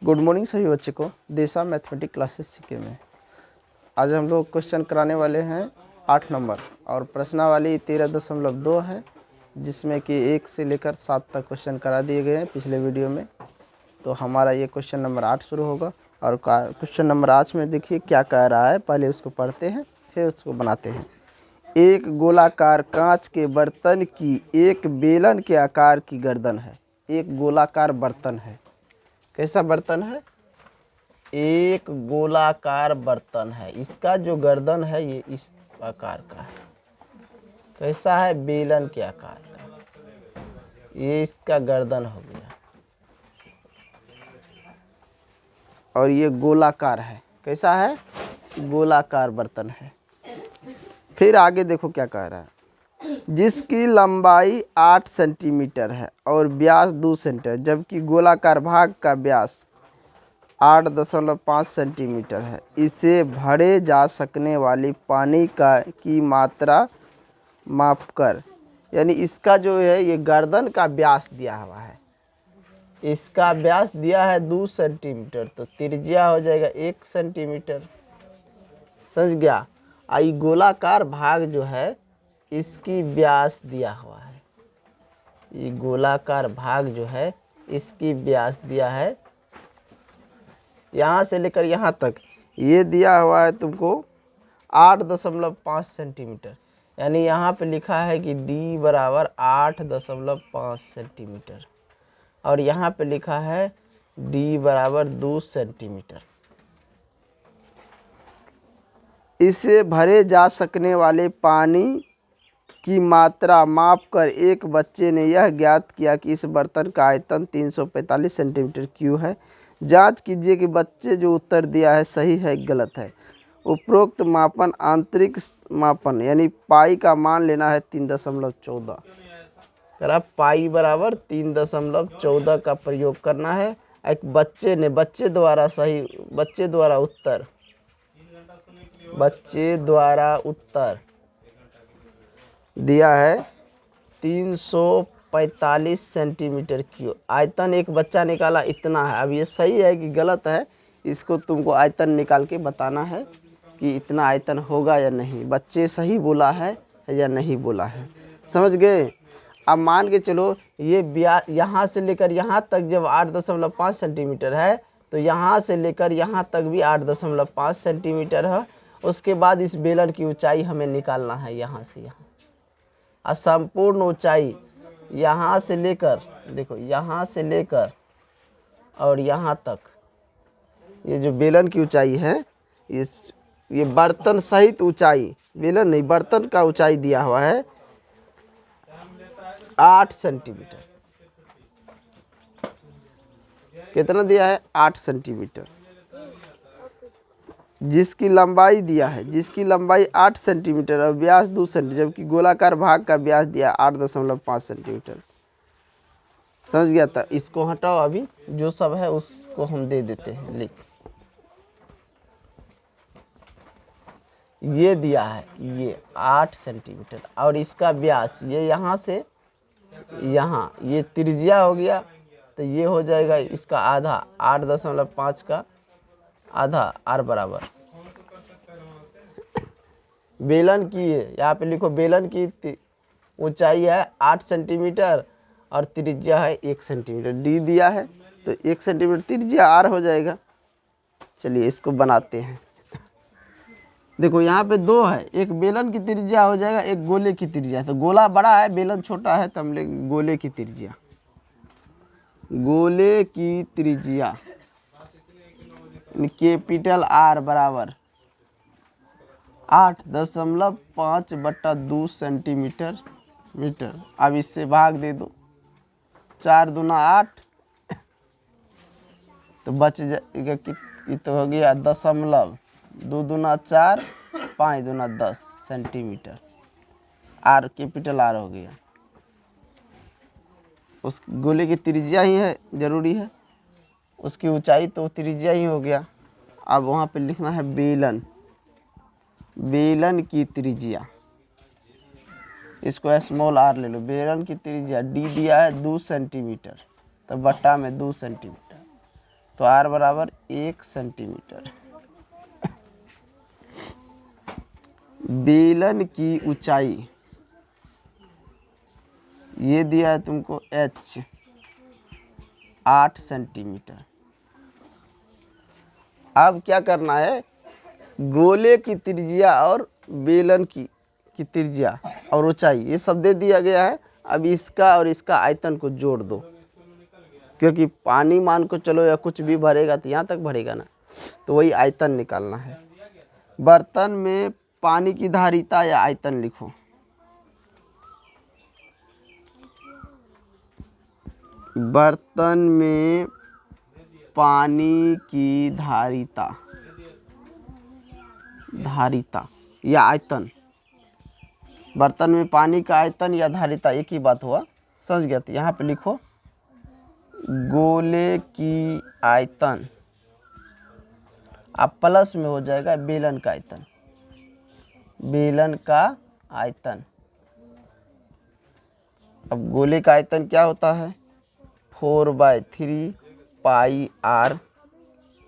Good morning सभी बच्चे को दिशा मैथमेटिक्स क्लासेस सीखे में। आज हम लोग क्वेश्चन कराने वाले हैं 8 नंबर और प्रश्नावली 13.2 है, जिसमें कि 1 से लेकर 7 तक क्वेश्चन करा दिए गए हैं पिछले वीडियो में। तो हमारा ये क्वेश्चन नंबर 8 शुरू होगा और क्वेश्चन नंबर 8 में देखिए क्या कह रहा है। पहले उसको पढ़ते हैं फिर उसको बनाते हैं। एक गोलाकार कांच के बर्तन की एक बेलन के आकार की गर्दन है। एक गोलाकार बर्तन है। कैसा बर्तन है? एक गोलाकार बर्तन है। इसका जो गर्दन है ये इस आकार का है। कैसा है? बेलन के आकार का। ये इसका गर्दन हो गया और ये गोलाकार है। कैसा है? गोलाकार बर्तन है। फिर आगे देखो क्या कह रहा है। जिसकी लंबाई 8 सेंटीमीटर है और व्यास 2 सेंटीमीटर, जबकि गोलाकार भाग का व्यास 8.5 सेंटीमीटर है। इसे भरे जा सकने वाली पानी की मात्रा मापकर, यानी इसका जो है ये गर्दन का व्यास दिया हुआ है। इसका व्यास दिया है 2 सेंटीमीटर, तो त्रिज्या हो जाएगा 1 सेंटीमीटर। समझ गया? आई गोलाकार भाग जो है इसकी व्यास दिया हुआ है। ये गोलाकार भाग जो है इसकी व्यास दिया है यहाँ से लेकर यहाँ तक। ये दिया हुआ है तुमको 8.5 सेंटीमीटर, यानी यहाँ पे लिखा है कि d बराबर 8.5 सेंटीमीटर और यहाँ पे लिखा है d बराबर 2 सेंटीमीटर। इसे भरे जा सकने वाले पानी की मात्रा मापकर एक बच्चे ने यह ज्ञात किया कि इस बर्तन का आयतन 345 सेंटीमीटर क्यूब है। जांच कीजिए कि बच्चे जो उत्तर दिया है सही है गलत है। उपरोक्त मापन आंतरिक मापन यानी पाई का मान लेना है 3.14। अगर आप पाई बराबर 3.14 का प्रयोग करना है। एक बच्चे द्वारा उत्तर दिया है 345 सेंटीमीटर क्यूब। आयतन एक बच्चा निकाला इतना है। अब ये सही है कि गलत है, इसको तुमको आयतन निकाल के बताना है कि इतना आयतन होगा या नहीं। बच्चे सही बोला है या नहीं बोला है। समझ गए? अब मान के चलो ये यहाँ से लेकर यहाँ तक जब 8.5 सेंटीमीटर है तो यहाँ से लेकर यहाँ तक भी 8.5 सेंटीमीटर है। उसके बाद इस बेलन की ऊंचाई हमें निकालना है यहाँ से यहाँ। और संपूर्ण ऊंचाई यहाँ से लेकर, देखो यहाँ से लेकर और यहाँ तक, ये जो बेलन की ऊंचाई है ये बर्तन सहित ऊंचाई, बेलन नहीं बर्तन का ऊंचाई दिया हुआ है 8 सेंटीमीटर। कितना दिया है? 8 सेंटीमीटर। जिसकी लंबाई दिया है, जिसकी लंबाई 8 सेंटीमीटर और व्यास 2 सेंटीमीटर, जबकि गोलाकार भाग का व्यास दिया 8.5 सेंटीमीटर। समझ गया? था इसको हटाओ, अभी जो सब है उसको हम दे देते हैं लिख। ये दिया है ये 8 सेंटीमीटर और इसका व्यास ये यहाँ से यहाँ, ये त्रिज्या हो गया तो ये हो जाएगा इसका आधा, 8.5 का आधा r बराबर बेलन की, यहाँ पे लिखो बेलन की ऊंचाई है 8 सेंटीमीटर और त्रिज्या है 1 सेंटीमीटर। d दिया है तो 1 सेंटीमीटर त्रिज्या r हो जाएगा। चलिए इसको बनाते हैं। देखो यहाँ पे 2 है, एक बेलन की त्रिज्या हो जाएगा, एक गोले की त्रिज्या। तो गोला बड़ा है बेलन छोटा है तो हम ले गोले की त्रिज्या। गोले की त्रिज्या कैपिटल R बराबर 8.5/2 सेंटीमीटर मीटर। अब इससे भाग दे दो, 4 दूना 8 तो बच जाएगा कितना हो गया 0.2 दूना 4 5 दूना 10 सेंटीमीटर। R कैपिटल R हो गया। उस गोले की त्रिज्या ही है, जरूरी है उसकी ऊंचाई तो त्रिज्या ही हो गया। अब वहाँ पे लिखना है बेलन, बेलन की त्रिज्या, इसको स्मॉल r ले लो। बेलन की त्रिज्या d दिया है 2 सेंटीमीटर तो बट्टा में 2 सेंटीमीटर तो r बराबर 1 सेंटीमीटर। बेलन की ऊंचाई ये दिया है तुमको h 8 सेंटीमीटर। अब क्या करना है, गोले की त्रिज्या और बेलन की त्रिज्या और ऊंचाई ये सब दे दिया गया है। अब इसका और इसका आयतन को जोड़ दो, क्योंकि पानी मान को चलो या कुछ भी भरेगा तो यहाँ तक भरेगा ना, तो वही आयतन निकालना है। बर्तन में पानी की धारिता या आयतन लिखो। बर्तन में पानी की धारिता या आयतन, बर्तन में पानी का आयतन या धारिता एक ही बात हुआ, समझ गया। तो यहाँ पे लिखो गोले की आयतन, अब प्लस में हो जाएगा बेलन का आयतन, बेलन का आयतन। अब गोले का आयतन क्या होता है, 4/3 पाई r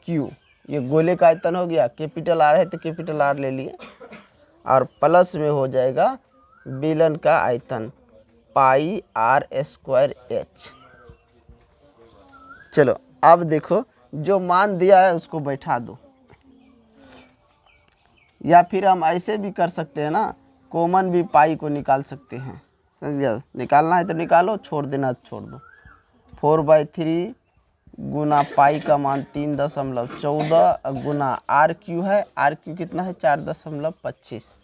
क्यू। ये गोले का आयतन हो गया, कैपिटल R है तो कैपिटल R ले लिए, और प्लस में हो जाएगा बेलन का आयतन पाई r² h। चलो अब देखो, जो मान दिया है उसको बैठा दो, या फिर हम ऐसे भी कर सकते हैं ना, कॉमन भी पाई को निकाल सकते हैं। समझ गया, निकालना है तो निकालो, छोड़ देना तो छोड़ दो। 4/3 गुना पाई का मान 3.14 गुना आर क्यू है, आर क्यू कितना है 4.25,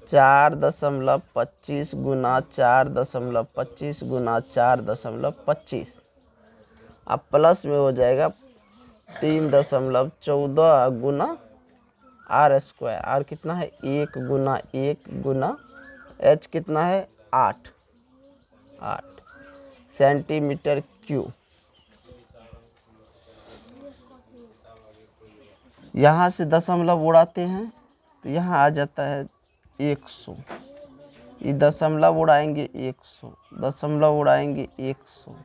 4.25 गुना 4.25 गुना 4.25। अब प्लस में हो जाएगा 3.14 गुना r², आर कितना है 1 गुना h कितना है 8 सेंटीमीटर क्यूब। यहाँ से दशमलव उड़ाते हैं तो यहाँ आ जाता है 100, ये दशमलव उड़ाएंगे 100, दशमलव उड़ाएंगे 100,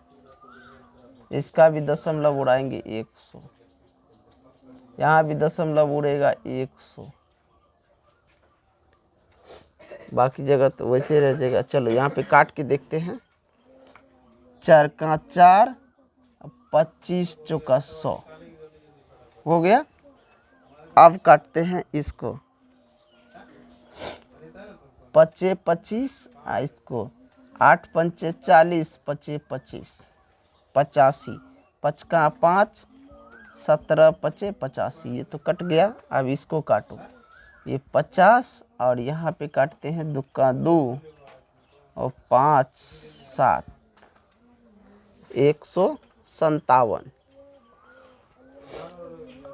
इसका भी दशमलव उड़ाएंगे 100, यहाँ भी दशमलव उड़ेगा 100, बाकी जगह तो वैसे रह जाएगा। चलो यहाँ पे काट के देखते हैं, 4 का 4, 25 चौका 100 हो गया। अब काटते हैं इसको, 5 25, इसको 8 पंचे 40, 5 25 85, 5 का 5, 17 5 85, ये तो कट गया। अब इसको काटो, ये 50 और यहाँ पे काटते हैं 2 का 2 और 5 7, 157।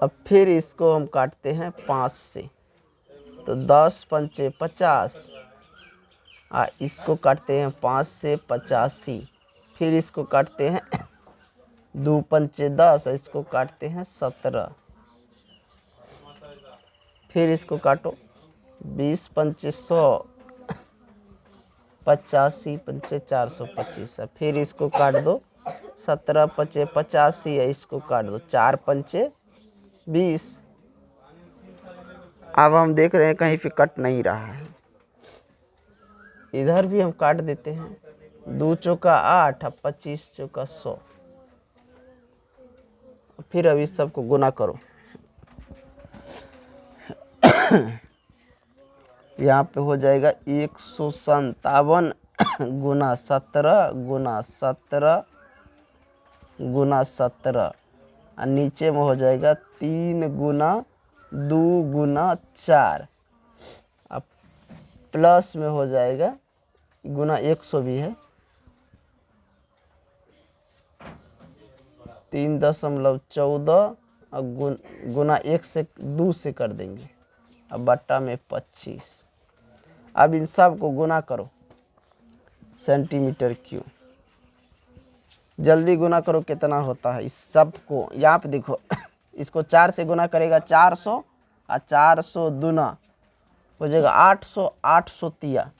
अब फिर इसको हम काटते हैं 5 से, तो 10 पंचे 50, इसको काटते हैं 5 से 85, फिर इसको काटते हैं 2 पंचे 10, इसको काटते हैं 17, फिर इसको काटो 20 पंचे 100, 85 पंचे 425, फिर इसको काट दो 17 पंचे 85, इसको काट दो 4 पंचे 20। अब हम देख रहे हैं कहीं पे कट नहीं रहा है, इधर भी हम काट देते हैं, 2 चौका 8, 25 चौका 100। फिर अब इस सब को गुना करो, यहाँ पे हो जाएगा 157 गुना 17 गुना 17 गुना 17, और नीचे में हो जाएगा 3 गुना 2 गुना 4, अब प्लस में हो जाएगा गुना 100 भी है, 3.14 और गुना 1 से 2 से कर देंगे, अब बट्टा में 25। अब इन सब को गुना करो सेंटीमीटर क्यूब, जल्दी गुना करो कितना होता है इस सब को। यहाँ पे देखो, इसको 4 से गुना करेगा 400, और 400 दूना हो जाएगा 800, 800 तिया,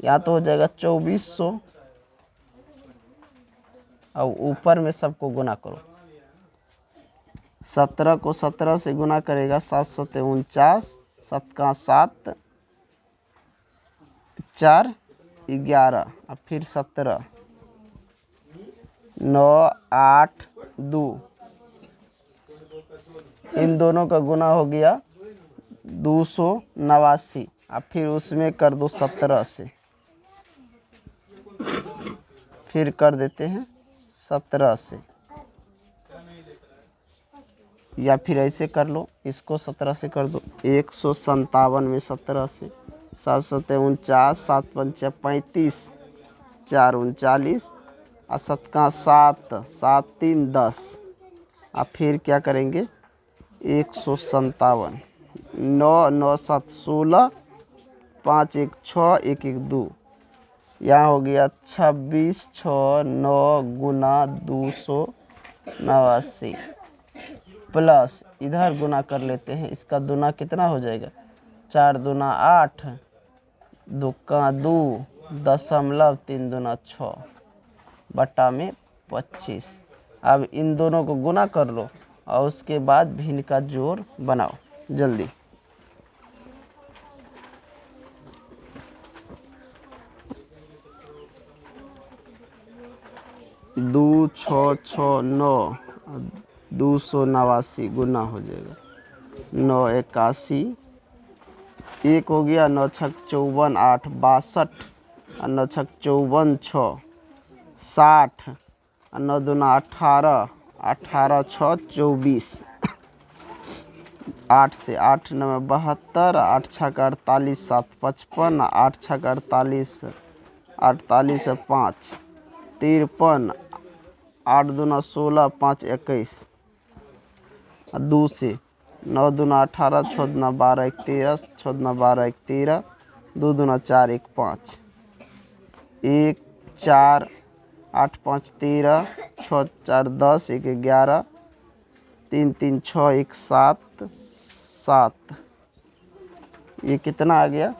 यहाँ तो हो जाएगा 2400, और ऊपर में सबको गुना करो, 17 को 17 से गुना करेगा 7 सते 49, 7 का 7, 4 11, अब फिर 17, 9 8 2, इन दोनों का गुना हो गया 289। अब फिर उसमें कर दो 17 से, फिर कर देते हैं 17 से, या फिर ऐसे कर लो, इसको 17 से कर दो, 157 में 17 से, 7 सते 49, 7 पंचे 35, 4 39, और 7 का 7, 7 3 10। अब फिर क्या करेंगे 157, 9 9 7 16, 5 1 6, 1 1 2, यहाँ हो गया 26 6 9 गुना 289 प्लस इधर गुना कर लेते हैं, इसका दुना कितना हो जाएगा, 4 दूना 8, 2 का 2, 0.3 दूना 6 बटा में 25। अब इन दोनों को गुना कर लो और उसके बाद भिन्न का जोड़ बनाओ जल्दी। 2 6 6 9, 289 गुना हो जाएगा 9 81, 1 हो गया, 9 छक 54 8 62, 9 छक 54 6 60, 9 दूना 18, 18 6 24, 8 से 8 9 72, 8 छक 48 7 55, 8 छक 48, 48 5 53, 8 दूना 16, 5 21, 2 से 9 दूना 18, 6 दूना 12 1 13, 6 दूना 12 1 13, 2 दूना 4 1 5, 1 4, 8 5 13, 6 4 10, 1 11, 3 3 6 1 7 7। ये कितना आ गया,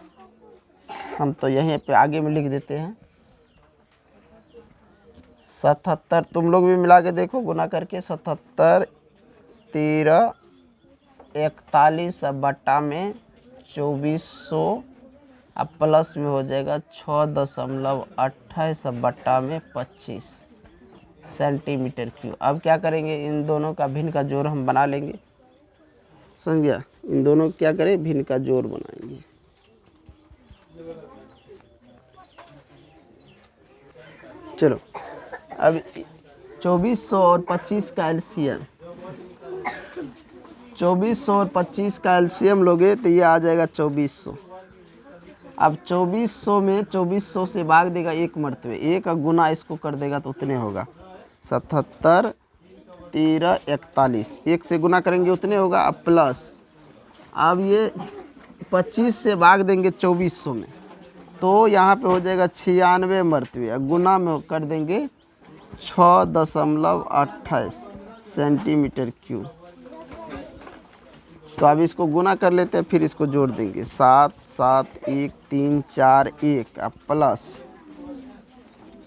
हम तो यहीं पे आगे में लिख देते हैं 77। तुम लोग भी मिला के देखो गुना करके, 77 13 41 बटा में 2400, अब प्लस में हो जाएगा 6.28 बटा में 25 सेंटीमीटर क्यूब। अब क्या करेंगे, इन दोनों का भिन्न का जोड़ हम बना लेंगे, समझ गया। इन दोनों क्या करें, भिन्न का जोड़ बनाएंगे। चलो अब 2400 और 25 का एलसीएम, 2400 और 25 का एलसीएम लोगे तो ये आ जाएगा 2400। अब 2400 में 2400 से भाग देगा एक मरतबे, एक का गुना इसको कर देगा तो उतने होगा 77 13 41, एक से गुना करेंगे उतने होगा। अब प्लस, अब ये 25 से भाग देंगे 2400 में तो यहाँ पे हो जाएगा 96 मरतबे, गुना में कर देंगे 6.28 सेंटीमीटर क्यूब। तो अब इसको गुना कर लेते हैं, फिर इसको जोड़ देंगे 7 7 1 3 4 1, अब प्लस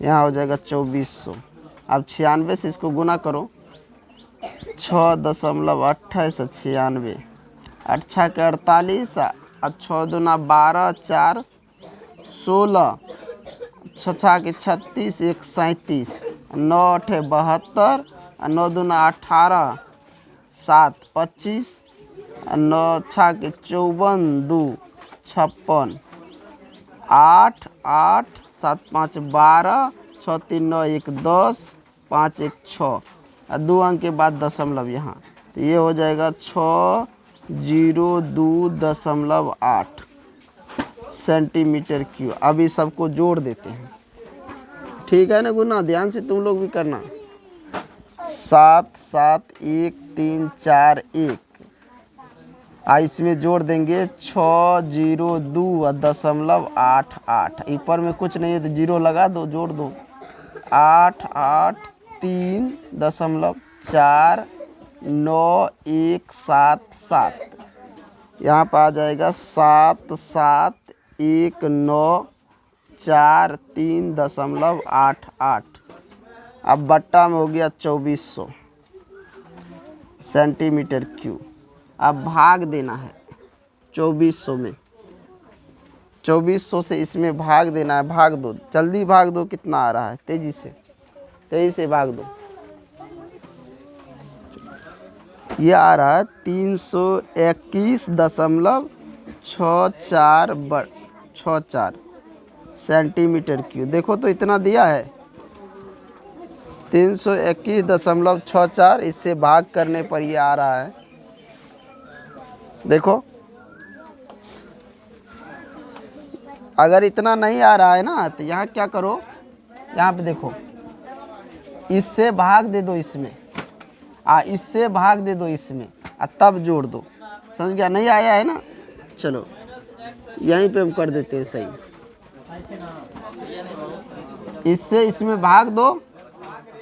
यहाँ हो जाएगा 2400। अब 96 से इसको गुना करो, 6.28 96, 8 6 के 48, और 6 दूना 12 4 16, 6 6 के 36 1 37, 9 8 72, 9 दूना 18 7 25, 9 6 के 54 2 56, 8 8 7 5 12, 6 3 9 1 10, 5 1 6, 2 अंक के बाद दशमलव यहाँ, तो ये हो जाएगा 602.8 सेंटीमीटर क्यूब। अभी सबको जोड़ देते हैं, ठीक है ना गुना, ध्यान से तुम लोग भी करना। 7 7 1 3 4 1, इसमें जोड़ देंगे 602.88, ऊपर में कुछ नहीं है तो जीरो लगा दो, जोड़ दो 8 8 3.4 9 1 7 7, यहाँ पर आ जाएगा 7 7 1 9 4 3.88। अब बट्टा में हो गया 2400, सेंटीमीटर क्यूब। अब भाग देना है 2400 में, 2400 से इसमें भाग देना है। भाग दो, जल्दी भाग दो। कितना आ रहा है? तेज़ी से भाग दो। ये आ रहा है 321.64 सेंटीमीटर क्यूब। देखो तो इतना दिया है 321.64। इससे भाग करने पर ये आ रहा है, देखो। अगर इतना नहीं आ रहा है ना तो यहाँ क्या करो, यहाँ पे देखो, इससे भाग दे दो इसमें, इससे भाग दे दो इसमें, तब जोड़ दो। समझ गया? नहीं आया है ना? चलो यहीं पे हम कर देते हैं सही। इससे इसमें भाग दो,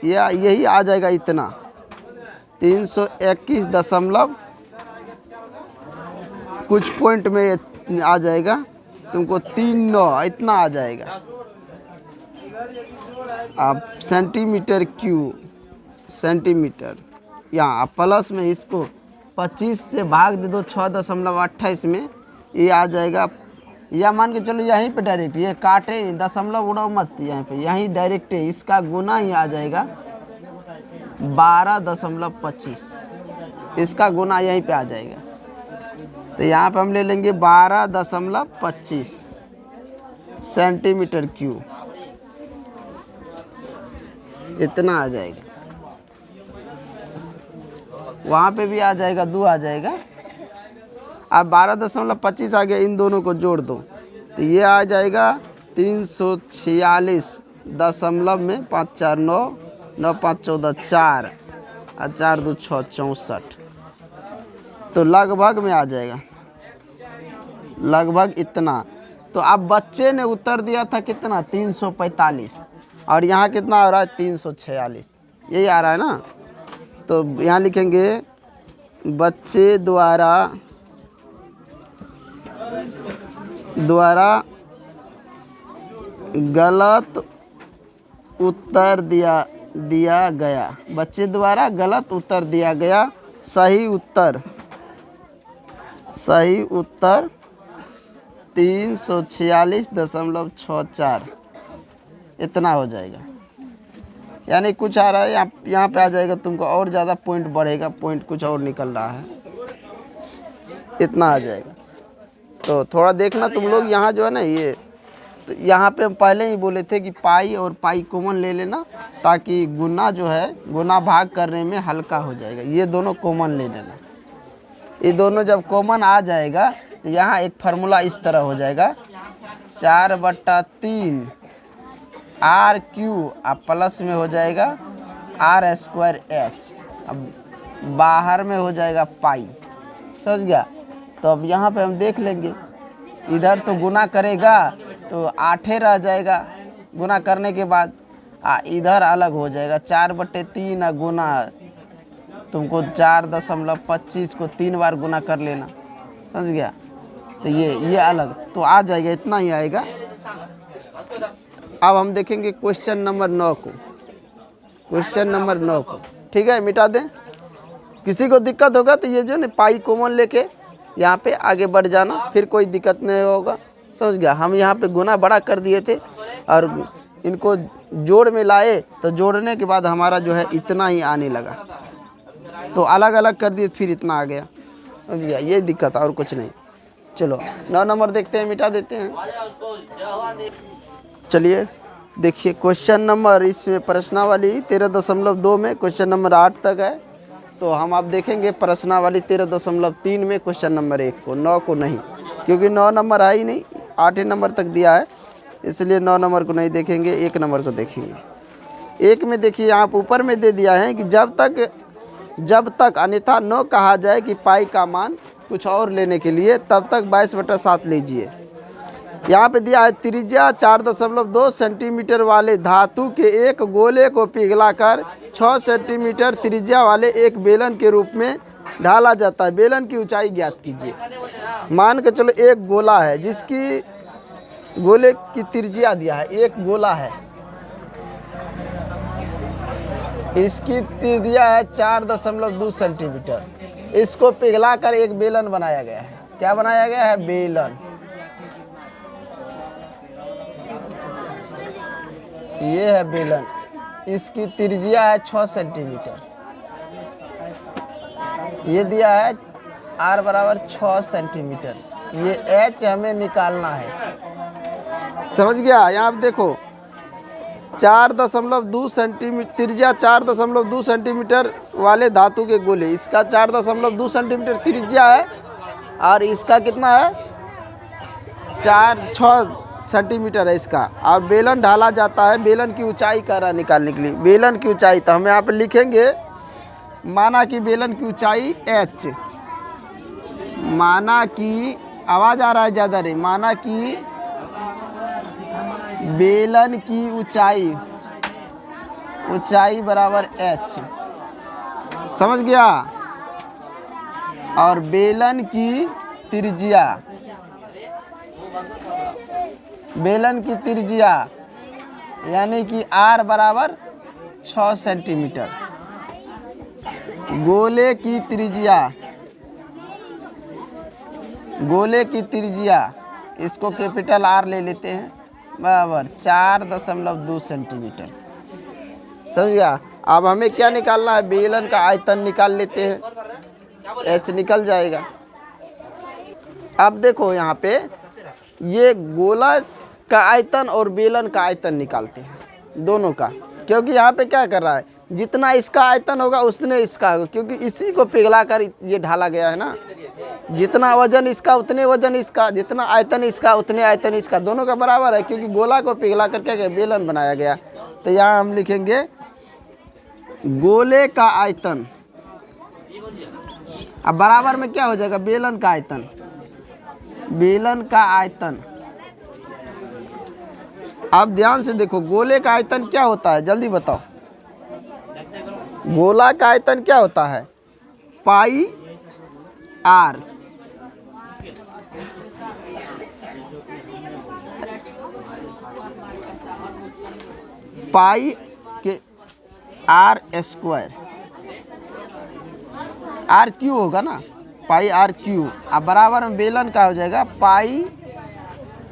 यही आ जाएगा इतना 321 दशमलव कुछ पॉइंट में आ जाएगा तुमको 39 इतना आ जाएगा। अब सेंटीमीटर क्यूब, सेंटीमीटर यहाँ प्लस में इसको 25 से भाग दे दो 6.28 में, ये आ जाएगा। या मान के चलो यहीं पे डायरेक्ट, ये काटे दशमलव उड़ाओ मत, यहाँ पे यहीं डायरेक्ट है, इसका गुना ही आ जाएगा 12.25। इसका गुना यहीं पे आ जाएगा। तो यहाँ पे हम ले लेंगे 12.25 सेंटीमीटर क्यूब, इतना आ जाएगा। वहाँ पे भी आ जाएगा, 2 आ जाएगा। अब 12.25 आ गया, इन दोनों को जोड़ दो तो ये आ जाएगा 346 दशमलव में 5 4 9 9 5 14 4 और 4 2 6 64। तो लगभग में आ जाएगा, लगभग इतना। तो अब बच्चे ने उत्तर दिया था कितना? 345, और यहाँ कितना आ रहा है? 346, यही आ रहा है ना। तो यहाँ लिखेंगे बच्चे द्वारा गलत उत्तर दिया गया। बच्चे द्वारा गलत उत्तर दिया गया। सही उत्तर 346.64 इतना हो जाएगा। यानी कुछ आ रहा है, यहाँ पे आ जाएगा तुमको, और ज़्यादा पॉइंट बढ़ेगा, पॉइंट कुछ और निकल रहा है, इतना आ जाएगा। तो थोड़ा देखना तुम लोग, यहाँ जो है ना, ये तो यहाँ पे हम पहले ही बोले थे कि पाई और पाई कॉमन ले लेना, ताकि गुना जो है, गुना भाग करने में हल्का हो जाएगा। ये दोनों कॉमन ले लेना। ये दोनों जब कॉमन आ जाएगा तो यहाँ एक फार्मूला इस तरह हो जाएगा 4/3 आर क्यू, अब प्लस में हो जाएगा r²h, अब बाहर में हो जाएगा पाई। समझ गया? तो अब यहाँ पे हम देख लेंगे, इधर तो गुना करेगा तो 8 रह जाएगा गुना करने के बाद, इधर अलग हो जाएगा 4/3 गुना, तुमको 4.25 को 3 बार गुना कर लेना। समझ गया? तो ये अलग तो आ जाएगा, इतना ही आएगा। अब हम देखेंगे क्वेश्चन नंबर 9 को। क्वेश्चन नंबर 9 को ठीक है, मिटा दें। किसी को दिक्कत होगा तो ये जो ना पाई कॉमन लेके यहाँ पे आगे बढ़ जाना, फिर कोई दिक्कत नहीं होगा। समझ गया? हम यहाँ पे गुना बड़ा कर दिए थे और इनको जोड़ में लाए, तो जोड़ने के बाद हमारा जो है इतना ही आने लगा, तो अलग अलग कर दिए, फिर इतना आ गया। समझ गया? ये दिक्कत, और कुछ नहीं। चलो 9 नंबर देखते हैं, मिटा देते हैं। चलिए देखिए क्वेश्चन नंबर, इसमें प्रश्नावली 13.2 में क्वेश्चन नंबर 8 तक है। तो हम आप देखेंगे प्रश्नावली 13.3 में क्वेश्चन नंबर 1 को, 9 को नहीं, क्योंकि 9 नंबर है ही नहीं, 8 नंबर तक दिया है, इसलिए 9 नंबर को नहीं देखेंगे, 1 नंबर को देखेंगे। 1 में देखिए यहाँ पर ऊपर में दे दिया है कि जब तक अन्यथा न कहा जाए कि पाई का मान कुछ और लेने के लिए, तब तक 22/7 लीजिए। यहाँ पे दिया है त्रिज्या 4.2 सेंटीमीटर वाले धातु के एक गोले को पिघलाकर 6 सेंटीमीटर त्रिज्या वाले एक बेलन के रूप में ढाला जाता है। बेलन की ऊंचाई ज्ञात कीजिए। मान के चलो एक गोला है, जिसकी गोले की त्रिज्या दिया है, एक गोला है, इसकी त्रिज्या है 4.2 सेंटीमीटर। इसको पिघला कर एक बेलन बनाया गया है। क्या बनाया गया है? बेलन। ये है बेलन। इसकी त्रिज्या है 6 सेंटीमीटर। ये दिया है r बराबर 6 सेंटीमीटर। ये h हमें निकालना है। समझ गया? यहाँ आप देखो 4.2 सेंटीमीटर त्रिज्या, 4.2 सेंटीमीटर वाले धातु के गोले, इसका 4.2 सेंटीमीटर त्रिज्या है और इसका कितना है? 6 सेंटीमीटर है इसका। और बेलन ढाला जाता है बेलन की ऊंचाई का रहा निकालने के लिए। बेलन की ऊंचाई तो हम यहाँ पे लिखेंगे, माना कि बेलन की ऊंचाई h, माना कि आवाज़ आ रहा है ज़्यादा रे, माना कि बेलन की ऊंचाई बराबर h। समझ गया? और बेलन की त्रिज्या यानी कि r बराबर 6 सेंटीमीटर। गोले की त्रिज्या इसको कैपिटल R ले लेते हैं, बराबर 4.2 सेंटीमीटर। समझ गया? अब हमें क्या निकालना है? बेलन का आयतन निकाल लेते हैं, h निकल जाएगा। अब देखो यहाँ पे ये गोला का आयतन और बेलन का आयतन निकालते हैं दोनों का, क्योंकि यहाँ पे क्या कर रहा है? जितना इसका आयतन होगा उतने इसका होगा, क्योंकि इसी को पिघला कर ये ढाला गया है ना। जितना वजन इसका उतने वजन इसका, जितना आयतन इसका उतने आयतन इसका, दोनों का बराबर है, क्योंकि गोला को पिघला कर क्या बेलन बनाया गया। तो यहाँ हम लिखेंगे गोले का आयतन, अब बराबर में क्या हो जाएगा? बेलन का आयतन। बेलन का आयतन, अब ध्यान से देखो गोले का आयतन क्या होता है, जल्दी बताओ। गोला का आयतन क्या होता है? पाई r। पाई के r स्क्वायर, r क्यू होगा ना, पाई r क्यू। अब बराबर में बेलन का हो जाएगा पाई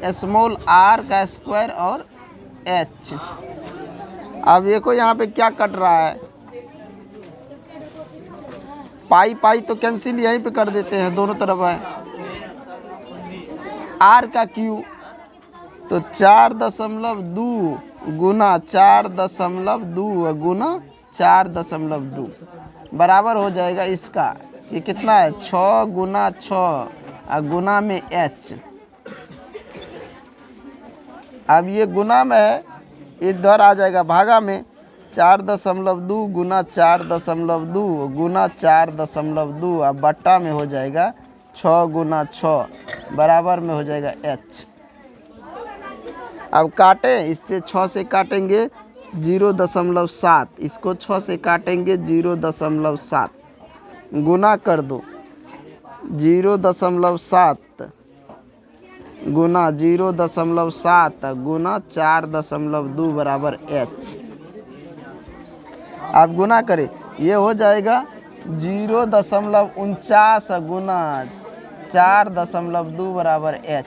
स्मॉल r का स्क्वायर और h। अब देखो यहाँ पे क्या कट रहा है? पाई पाई तो कैंसिल यहीं पे कर देते हैं, दोनों तरफ है। r का क्यू तो 4.2 गुना 4.2 गुना 4.2 बराबर हो जाएगा इसका, ये कितना है? 6 गुना 6 और गुना में h। अब ये गुना में है, इधर आ जाएगा भागा में। 4.2 गुना 4.2 गुना 4.2 अब बट्टा में हो जाएगा 6 गुना 6 बराबर में हो जाएगा h। अब काटें, इससे 6 से काटेंगे 0.7, इसको 6 से काटेंगे 0.7, गुना कर दो 0.7 गुना 0.7 गुना 4.2 बराबर h। आप गुना करें, ये हो जाएगा 0.49 गुना 4.2 बराबर h।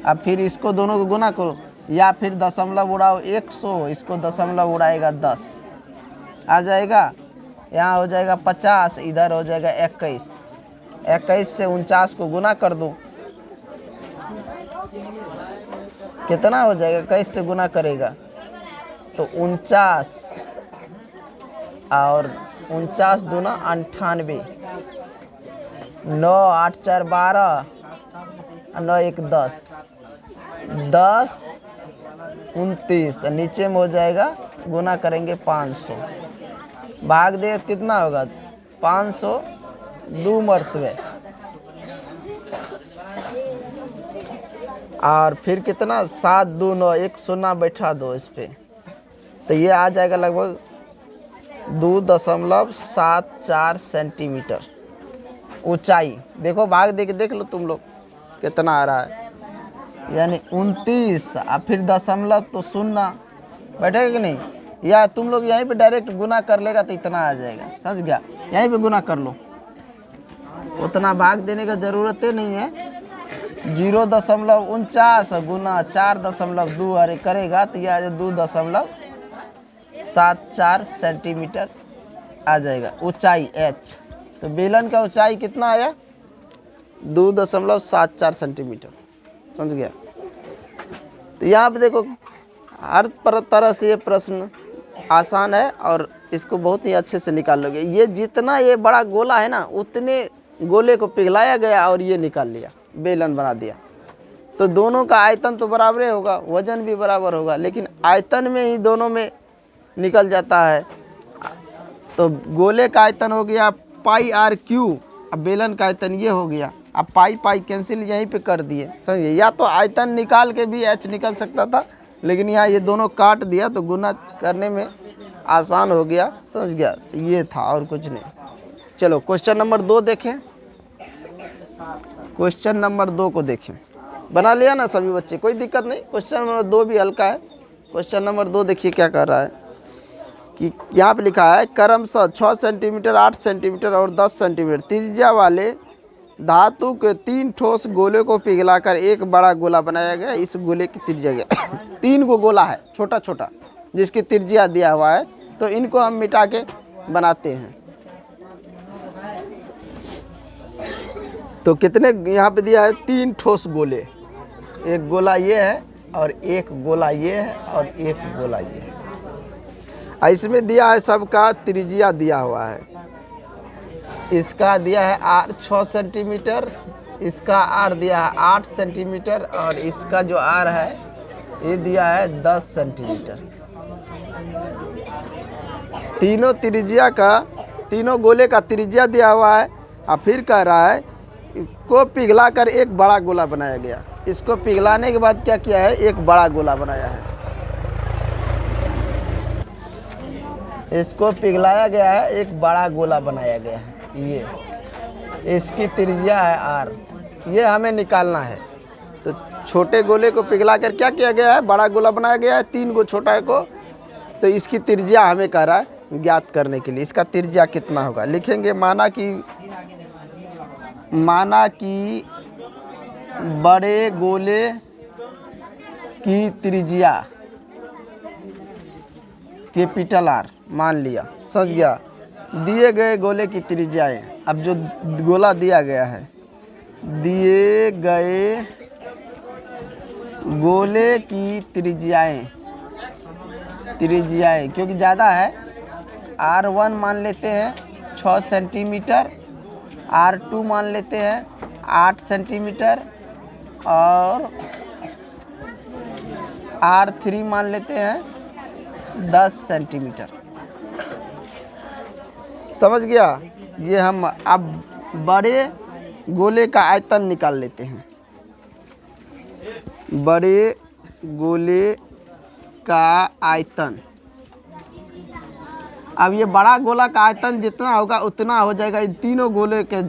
अब फिर इसको दोनों को गुना करो, या फिर दशमलव उड़ाओ 100, इसको दशमलव उड़ाएगा 10 आ जाएगा। यहाँ हो जाएगा 50, इधर हो जाएगा 21। 21 से 49 को गुना कर दो, कितना हो जाएगा? 21 से गुना करेगा तो 49 और 49 दूना 98, 9 8 4 12 9 1 10, 10 29 नीचे में हो जाएगा, गुना करेंगे 500, भाग दे कितना होगा? 500 2 मरतबे, और फिर कितना? 7 2 9, 1 0 बैठा दो इस पे, तो ये आ जाएगा लगभग 2.74 सेंटीमीटर ऊंचाई। देखो भाग दे के देख लो तुम लोग कितना आ रहा है, यानी 29 और फिर दशमलव तो 0 बैठेगा कि नहीं, या तुम लोग यहीं पे डायरेक्ट गुना कर लेगा तो इतना आ जाएगा, समझ गया। यहीं पे गुना कर लो, उतना भाग देने का ज़रूरत ही नहीं है। 0.49 गुना 4.2 अरे करेगा तो यह 2.74 सेंटीमीटर आ जाएगा ऊंचाई h। तो बेलन का ऊंचाई कितना आया? 2.74 सेंटीमीटर, समझ गया। तो यहाँ पे देखो हर तरह से ये प्रश्न आसान है और इसको बहुत ही अच्छे से निकाल लोगे। ये जितना ये बड़ा गोला है ना, उतने गोले को पिघलाया गया और ये निकाल लिया, बेलन बना दिया। तो दोनों का आयतन तो बराबर होगा, वजन भी बराबर होगा, लेकिन आयतन में ही दोनों में निकल जाता है। तो गोले का आयतन हो गया पाई आर क्यू, अब बेलन का आयतन ये हो गया। अब पाई पाई कैंसिल यहीं पे कर दिए, समझिए। या तो आयतन निकाल के भी h निकल सकता था, लेकिन यहाँ ये दोनों काट दिया तो गुना करने में आसान हो गया, समझ गया। ये था और कुछ नहीं। चलो क्वेश्चन नंबर 2 देखें। क्वेश्चन नंबर 2 को देखें। बना लिया ना सभी बच्चे, कोई दिक्कत नहीं। क्वेश्चन नंबर 2 भी हल्का है। क्वेश्चन नंबर 2 देखिए क्या कर रहा है कि यहाँ पे लिखा है क्रमशः 6 सेंटीमीटर, 8 सेंटीमीटर और 10 सेंटीमीटर त्रिज्या वाले धातु के 3 ठोस गोले को पिघलाकर एक बड़ा गोला बनाया गया। इस गोले की त्रिज्या 3 गो गोला है छोटा छोटा, जिसकी त्रिज्या दिया हुआ है। तो इनको हम मिटा के बनाते हैं। तो कितने यहाँ पे दिया है? 3 ठोस गोले। एक गोला ये है और एक गोला ये है और एक गोला ये है। इसमें दिया है सबका त्रिज्या दिया हुआ है। इसका दिया है r 6 सेंटीमीटर, इसका r दिया है 8 सेंटीमीटर और इसका जो r है ये दिया है 10 सेंटीमीटर। तीनों त्रिज्या का, तीनों गोले का त्रिज्या दिया हुआ है। और फिर कह रहा है को पिघला कर एक बड़ा गोला बनाया गया। इसको पिघलाने के बाद क्या किया है? एक बड़ा गोला बनाया है। इसको पिघलाया गया है, एक बड़ा गोला बनाया गया है। ये इसकी त्रिज्या है r, ये हमें निकालना है। तो छोटे गोले को पिघला कर क्या किया गया है? बड़ा गोला बनाया गया है 3 गो छोटा को। तो इसकी त्रिज्या हमें कह रहा है ज्ञात करने के लिए। इसका त्रिज्या कितना होगा लिखेंगे। माना कि बड़े गोले की त्रिज्या कैपिटल R मान लिया, समझ गया। दिए गए गोले की त्रिज्याएं, अब जो गोला दिया गया है, दिए गए गोले की त्रिज्याएं क्योंकि ज़्यादा है, R1 मान लेते हैं 6 सेंटीमीटर, R2 मान लेते हैं 8 सेंटीमीटर और R3 मान लेते हैं 10 सेंटीमीटर। समझ गया। ये हम अब बड़े गोले का आयतन निकाल लेते हैं। बड़े गोले का आयतन, अब ये बड़ा गोला का आयतन जितना होगा उतना हो जाएगा इन तीनों गोले के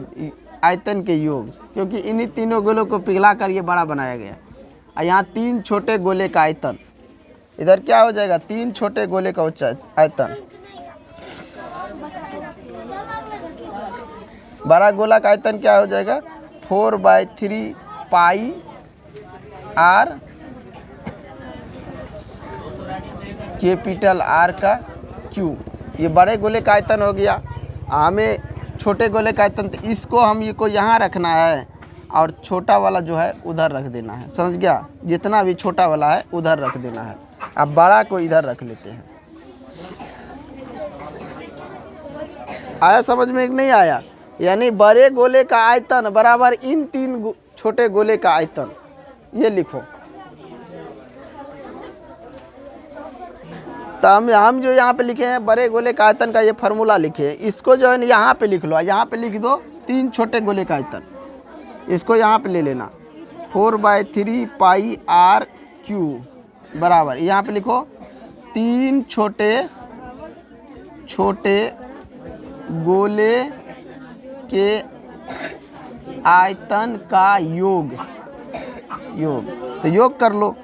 आयतन के योग, क्योंकि इन्हीं तीनों गोलों को पिघला कर ये बड़ा बनाया गया। और यहाँ 3 छोटे गोले का आयतन, इधर क्या हो जाएगा? 3 छोटे गोले का आयतन। बड़ा गोला का आयतन क्या हो जाएगा? 4/3 पाई r कैपिटल R का क्यू। ये बड़े गोले का आयतन हो गया। हमें छोटे गोले का आयतन, तो इसको हम ये को यहाँ रखना है और छोटा वाला जो है उधर रख देना है, समझ गया। जितना भी छोटा वाला है उधर रख देना है। अब बड़ा को इधर रख लेते हैं। आया समझ में? नहीं आया? यानी बड़े गोले का आयतन बराबर इन 3 छोटे गोले का आयतन। ये लिखो। तो हम जो यहाँ पे लिखे हैं बड़े गोले का आयतन का ये फार्मूला लिखे हैं, इसको जो है यहाँ पे लिख लो। यहाँ पे लिख दो 3 छोटे गोले का आयतन, इसको यहाँ पे ले लेना। 4/3 पाई r क्यू बराबर, यहाँ पे लिखो 3 छोटे गोले के आयतन का योग। तो योग कर लो।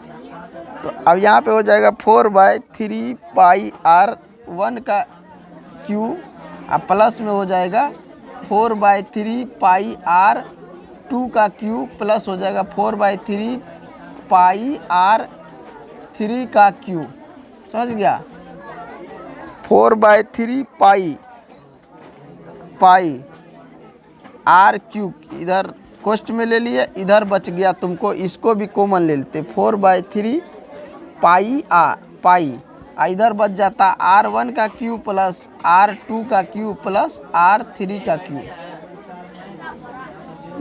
तो अब यहाँ पे हो जाएगा 4/3 पाई R1 का क्यू, अब प्लस में हो जाएगा 4/3 पाई R2 का क्यू, प्लस हो जाएगा 4/3 पाई R3 का क्यू। समझ गया? 4/3 पाई आर क्यू, इधर कोष्ट में ले लिए, इधर बच गया तुमको, इसको भी कॉमन ले लेते। 4/3 पाई इधर बच जाता R1 का क्यू प्लस R2 का क्यू प्लस R3 का क्यू।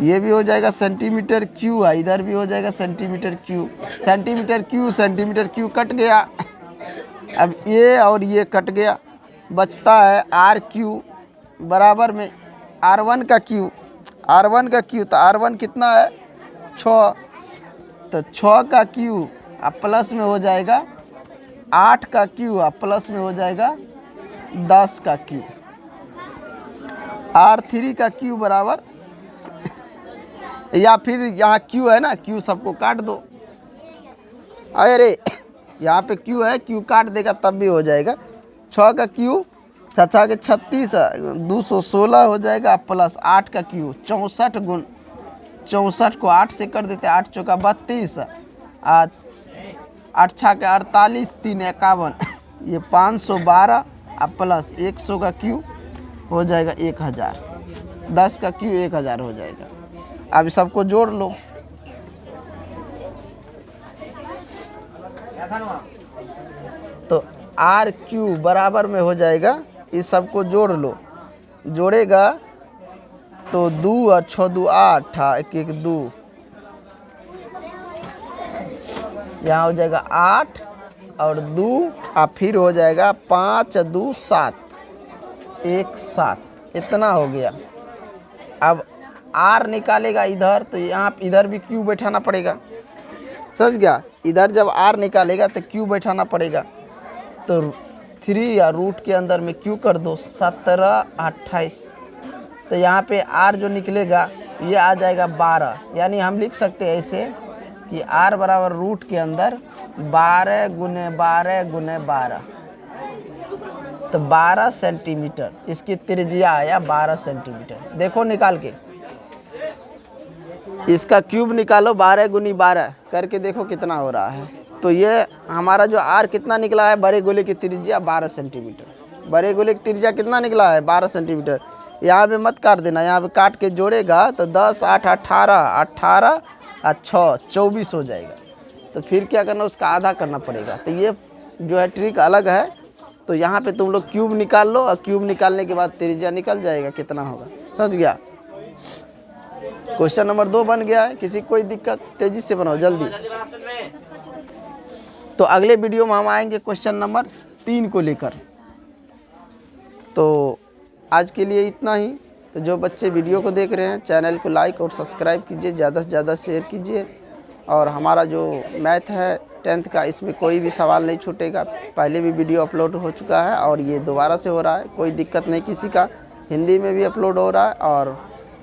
ये भी हो जाएगा सेंटीमीटर क्यू है, इधर भी हो जाएगा centimetre cube. Centimetre cube cut गया, अब ये और ये कट गया, बचता है आर क्यू बराबर में R1 का क्यू। तो R1 कितना है? 6, तो 6 का क्यू अब प्लस में हो जाएगा 8 का क्यू, अब प्लस में हो जाएगा 10 का क्यू। R3 का क्यू बराबर, या फिर यहाँ क्यू है ना, क्यू सबको काट दो। अरे यहाँ पे क्यू है, क्यू काट देगा तब भी हो जाएगा। 6 का क्यू 6 के 36, 216 हो जाएगा, प्लस 8 का क्यू 64 गुण 64 को 8 से कर देते, 8 चौका 32, 8 6 के 48, 3 51, ये 512, अब प्लस 100 का क्यू हो जाएगा 1000, 10 का क्यू 1000 हो जाएगा। अब सबको जोड़ लो, तो आर क्यू बराबर में हो जाएगा, इस सबको जोड़ लो, जोड़ेगा तो 2 और 6 2 8, 1 1 2, यहाँ हो जाएगा 8 और 2, और फिर हो जाएगा 5 2 7, 1 7, इतना हो गया। अब आर निकालेगा इधर, तो यहाँ इधर भी क्यू बैठाना पड़ेगा। समझ गया? इधर जब आर निकालेगा तो क्यू बैठाना पड़ेगा, तो 3 या रूट के अंदर में क्यू कर दो, 17 28, तो यहाँ पे आर जो निकलेगा ये आ जाएगा 12। यानी हम लिख सकते हैं ऐसे कि आर बराबर रूट के अंदर 12 गुने 12 गुने 12, तो 12 सेंटीमीटर इसकी त्रिज्या आया, 12 सेंटीमीटर। देखो निकाल के, इसका क्यूब निकालो, 12 गुनी 12 करके देखो कितना हो रहा है। तो ये हमारा जो आर कितना निकला है, बड़े गोले की त्रिज्या 12 सेंटीमीटर। बड़े गोले की त्रिज्या कितना निकला है? 12 सेंटीमीटर। यहाँ पे मत काट देना, यहाँ पे काट के जोड़ेगा तो 10 8 18, 18 और 6 24 हो जाएगा। तो फिर क्या करना, उसका आधा करना पड़ेगा। तो ये जो है ट्रिक अलग है। तो यहाँ पे तुम लोग क्यूब निकाल लो, और क्यूब निकालने के बाद त्रिज्या निकल जाएगा कितना होगा। समझ गया? क्वेश्चन नंबर 2 बन गया है। किसी कोई दिक्कत, तेजी से बनाओ जल्दी। तो अगले वीडियो में हम आएंगे क्वेश्चन नंबर 3 को लेकर। तो आज के लिए इतना ही। तो जो बच्चे वीडियो को देख रहे हैं, चैनल को लाइक और सब्सक्राइब कीजिए, ज़्यादा से ज़्यादा शेयर कीजिए। और हमारा जो मैथ है 10th का, इसमें कोई भी सवाल नहीं छूटेगा। पहले भी वीडियो अपलोड हो चुका है और ये दोबारा से हो रहा है, कोई दिक्कत नहीं किसी का। हिंदी में भी अपलोड हो रहा है और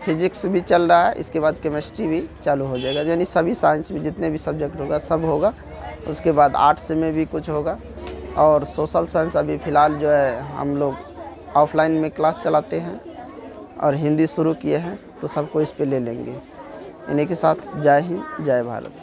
फिजिक्स भी चल रहा है, इसके बाद केमिस्ट्री भी चालू हो जाएगा। यानी सभी साइंस में जितने भी सब्जेक्ट होगा सब होगा। उसके बाद आर्ट्स में भी कुछ होगा, और सोशल साइंस अभी फ़िलहाल जो है हम लोग ऑफलाइन में क्लास चलाते हैं, और हिंदी शुरू किए हैं, तो सबको इस पे ले लेंगे। इन्हीं के साथ जय हिंद, जय भारत।